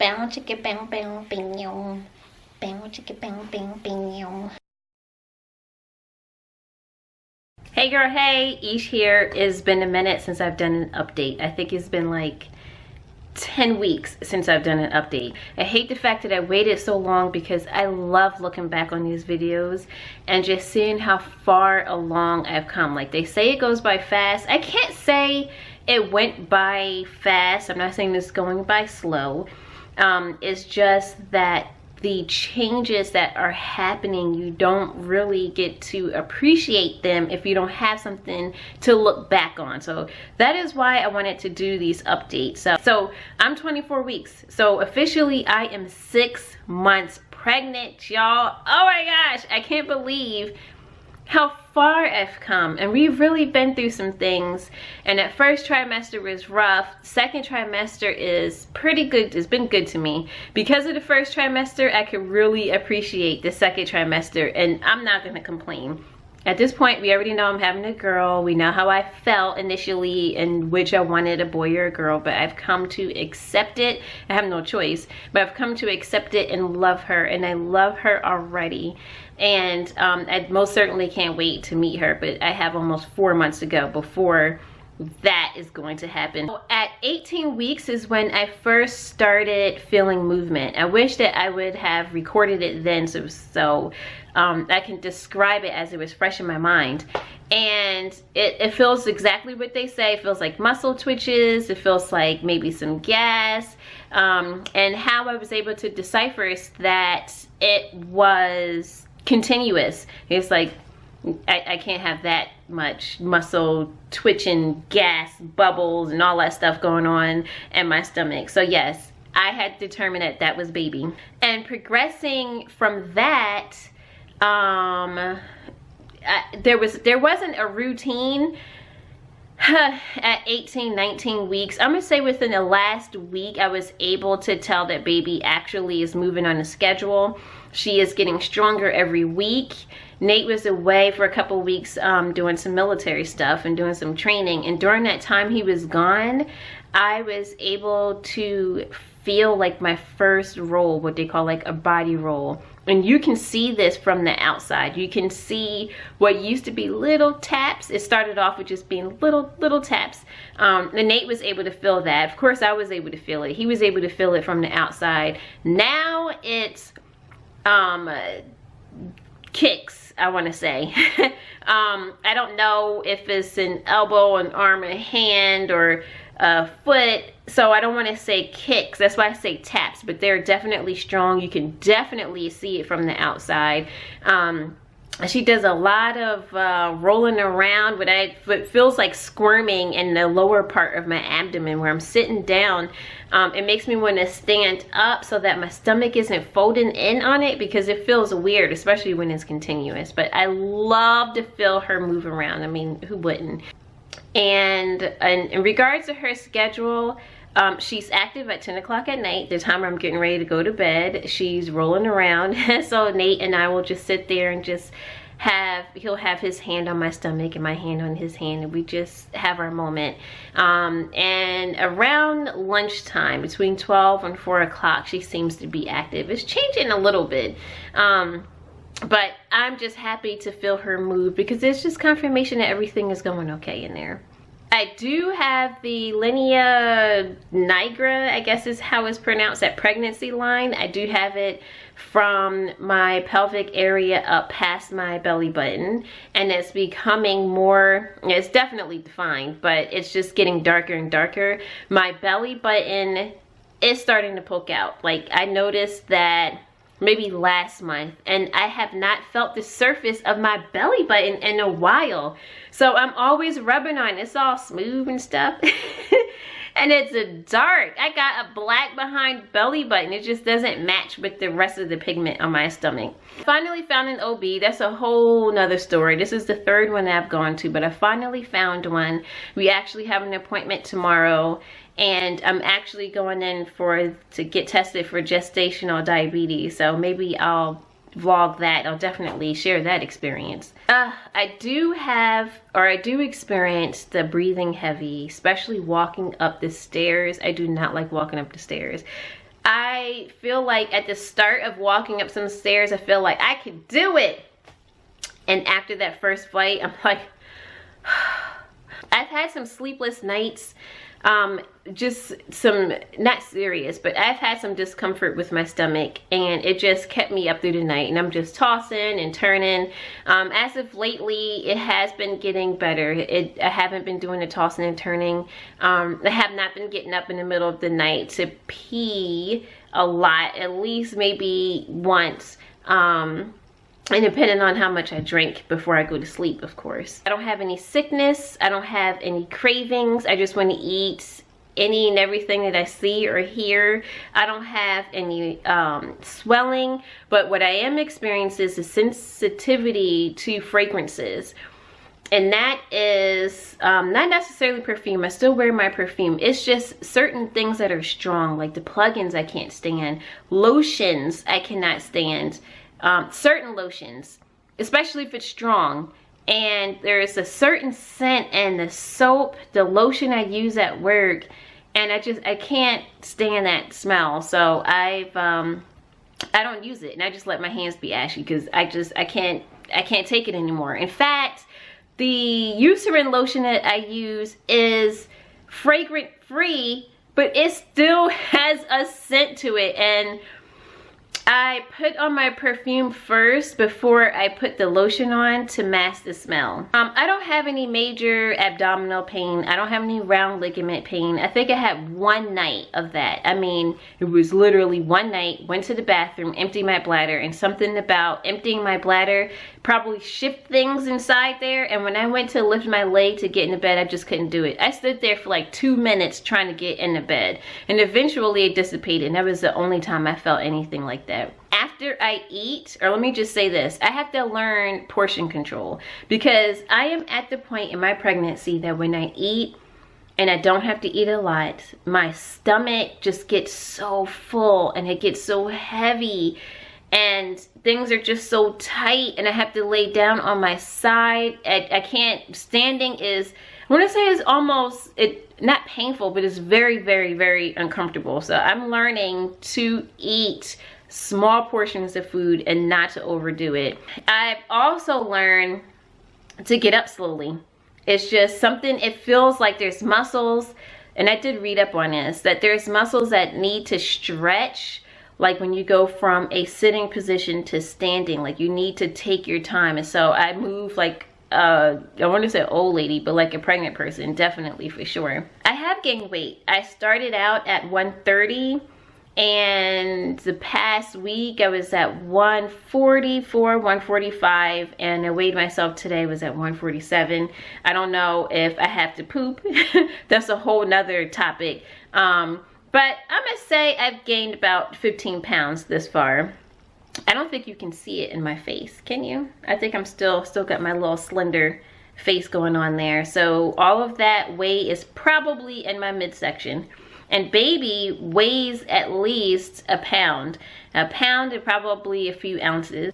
Bow chicka bow bow bing yong. Bow chicka bow bow bing yong. Hey girl, hey, Ish here. It's been a minute since I've done an update. I think it's been like 10 weeks since I've done an update. I hate the fact that I waited so long because I love looking back on these videos and just seeing how far along I've come. Like they say it goes by fast. I can't say it went by fast. I'm not saying this is going by slow. It's just that the changes that are happening, you don't really get to appreciate them if you don't have something to look back on. So that is why I wanted to do these updates. So I'm 24 weeks. So officially I am 6 months pregnant, y'all. Oh my gosh, I can't believe how far I've come, and we've really been through some things. And that first trimester was rough. Second trimester is pretty good. It's been good to me. Because of the first trimester, I could really appreciate the second trimester, and I'm not gonna complain. At this point, we already know I'm having a girl. We know how I felt initially, in which I wanted a boy or a girl, but I've come to accept it. I have no choice, but I've come to accept it and love her, and I love her already. And I most certainly can't wait to meet her, but I have almost 4 months to go before that is going to happen. At 18 weeks is when I first started feeling movement. I wish that I would have recorded it then so I can describe it as it was fresh in my mind. And it feels exactly what they say. It feels like muscle twitches. It feels like maybe some gas. And how I was able to decipher is that it was continuous. It's like I can't have that much muscle twitching, gas, bubbles, and all that stuff going on in my stomach. So yes, I had determined that that was baby. And progressing from that, there wasn't a routine at 18, 19 weeks. I'm gonna say within the last week, I was able to tell that baby actually is moving on a schedule. She is getting stronger every week. Nate was away for a couple weeks doing some military stuff and doing some training, and during that time he was gone, I was able to feel like my first roll, what they call like a body roll. And you can see this from the outside. You can see what used to be little taps. It started off with just being little taps. And Nate was able to feel that. Of course, I was able to feel it. He was able to feel it from the outside. Now it's kicks, I want to say. I don't know if it's an elbow, an arm, a hand, or a foot, so I don't want to say kicks. That's why I say taps, but they're definitely strong. You can definitely see it from the outside. She does a lot of rolling around, what feels like squirming in the lower part of my abdomen where I'm sitting down. It makes me want to stand up so that my stomach isn't folding in on it, because it feels weird, especially when it's continuous. But I love to feel her move around. I mean, who wouldn't? And in regards to her schedule, she's active at 10 o'clock at night, the time I'm getting ready to go to bed. She's rolling around. So Nate and I will just sit there and just he'll have his hand on my stomach and my hand on his hand, and we just have our moment. And around lunchtime, between 12 and 4 o'clock, she seems to be active. It's changing a little bit. But I'm just happy to feel her move, because it's just confirmation that everything is going okay in there. I do have the linea nigra, I guess is how it's pronounced, that pregnancy line. I do have it from my pelvic area up past my belly button, and it's becoming more, it's definitely defined, but it's just getting darker and darker. My belly button is starting to poke out. Like, I noticed that maybe last month, and I have not felt the surface of my belly button in a while. So I'm always rubbing on it. It's all smooth and stuff. And it's a dark. I got a black behind belly button. It just doesn't match with the rest of the pigment on my stomach. Finally found an OB. That's a whole nother story. This is the third one that I've gone to, but I finally found one. We actually have an appointment tomorrow, and I'm actually going in to get tested for gestational diabetes. So maybe I'll vlog that. I'll definitely share that experience. I do experience the breathing heavy, especially walking up the stairs. I do not like walking up the stairs. I feel like at the start of walking up some stairs, I feel like I could do it. And after that first flight, I'm like, I've had some sleepless nights. Just some, not serious, but I've had some discomfort with my stomach, and it just kept me up through the night, and I'm just tossing and turning. As of lately, it has been getting better. I haven't been doing the tossing and turning. I have not been getting up in the middle of the night to pee a lot, at least maybe once. And depending on how much I drink before I go to sleep, of course. I don't have any sickness. I don't have any cravings. I just want to eat any and everything that I see or hear. I don't have any swelling, but what I am experiencing is a sensitivity to fragrances. And that is not necessarily perfume. I still wear my perfume. It's just certain things that are strong, like the plugins I can't stand. Lotions I cannot stand. Certain lotions, especially if it's strong, and there's a certain scent in the soap, the lotion I use at work, and I can't stand that smell. So I don't use it, and I just let my hands be ashy because I can't take it anymore. In fact, the Eucerin lotion that I use is fragrant free, but it still has a scent to it, and I put on my perfume first before I put the lotion on to mask the smell. I don't have any major abdominal pain. I don't have any round ligament pain. I think I had one night of that. I mean, it was literally one night, went to the bathroom, emptied my bladder, and something about emptying my bladder probably shift things inside there, and when I went to lift my leg to get into bed, I just couldn't do it. I stood there for like 2 minutes trying to get into bed, and eventually it dissipated, and that was the only time I felt anything like that. After I eat, or let me just say this, I have to learn portion control, because I am at the point in my pregnancy that when I eat, and I don't have to eat a lot, my stomach just gets so full and it gets so heavy, and things are just so tight, and I have to lay down on my side. I can't, standing is, I want to say it's almost, not painful, but it's very, very, very uncomfortable. So I'm learning to eat small portions of food and not to overdo it. I've also learned to get up slowly. It's just something, it feels like there's muscles, and I did read up on this, that there's muscles that need to stretch, like when you go from a sitting position to standing, like you need to take your time. And so I move like, I want to say old lady, but like a pregnant person, definitely, for sure. I have gained weight. I started out at 130, and the past week I was at 144, 145, and I weighed myself today, was at 147. I don't know if I have to poop. That's a whole nother topic. But I'm gonna say I've gained about 15 pounds this far. I don't think you can see it in my face, can you? I think I'm still got my little slender face going on there. So all of that weight is probably in my midsection. And baby weighs at least a pound. A pound and probably a few ounces.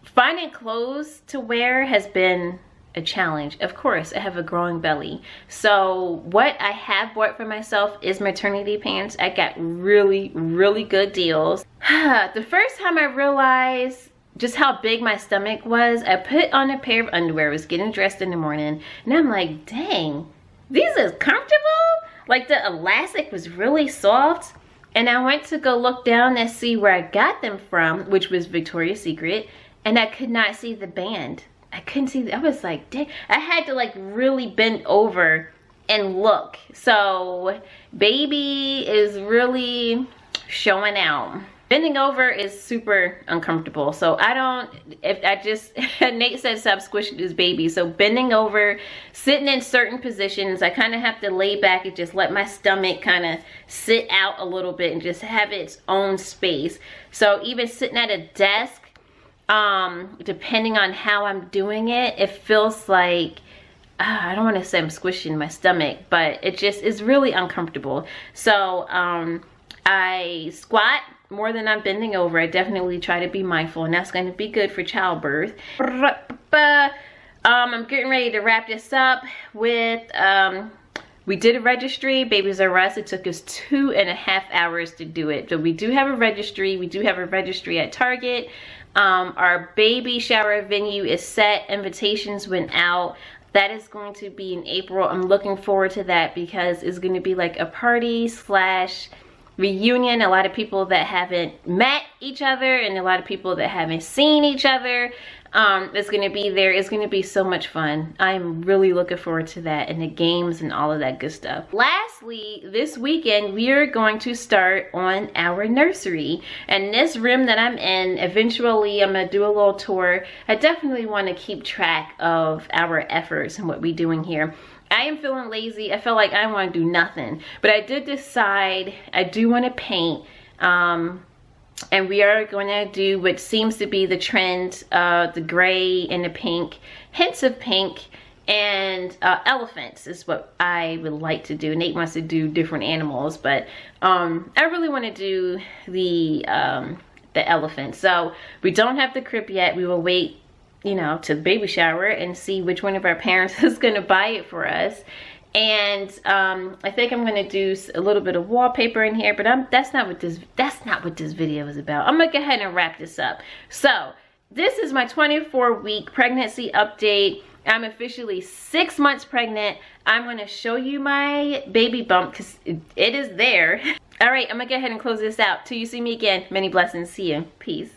Finding clothes to wear has been a challenge. Of course, I have a growing belly. So what I have bought for myself is maternity pants. I got really, really good deals. The first time I realized just how big my stomach was, I put on a pair of underwear, was getting dressed in the morning, and I'm like, dang, these are comfortable? Like the elastic was really soft. And I went to go look down and see where I got them from, which was Victoria's Secret, and I could not see the band. I couldn't see, I was like, dang. I had to like really bend over and look. So baby is really showing out. Bending over is super uncomfortable. So I don't, Nate said stop squishing his baby. So bending over, sitting in certain positions, I kind of have to lay back and just let my stomach kind of sit out a little bit and just have its own space. So even sitting at a desk, depending on how I'm doing it, it feels like, I don't want to say I'm squishing my stomach, but it just is really uncomfortable. So I squat more than I'm bending over. I definitely try to be mindful, and that's going to be good for childbirth. I'm getting ready to wrap this up with We did a registry, Babies R Us. It took us 2.5 hours to do it. So we do have a registry. We do have a registry at Target. Our baby shower venue is set. Invitations went out. That is going to be in April. I'm looking forward to that because it's going to be like a party slash reunion. A lot of people that haven't met each other and a lot of people that haven't seen each other. It's going to be there. It's going to be so much fun. I'm really looking forward to that, and the games and all of that good stuff. Lastly, this weekend we are going to start on our nursery, and this room that I'm in, eventually I'm going to do a little tour. I definitely want to keep track of our efforts and what we're doing here. I am feeling lazy. I feel like I want to do nothing, but I did decide I do want to paint. And we are going to do what seems to be the trend, the gray and the pink, hints of pink, and elephants is what I would like to do. Nate wants to do different animals, but I really want to do the elephant. So we don't have the crib yet. We will wait, you know, to the baby shower and see which one of our parents is going to buy it for us. And I think I'm gonna do a little bit of wallpaper in here, but that's not what this video is about. I'm gonna go ahead and wrap this up. So this is my 24-week pregnancy update. I'm officially 6 months pregnant. I'm gonna show you my baby bump because it is there. All right, I'm gonna go ahead and close this out. Till you see me again, many blessings. See you. Peace.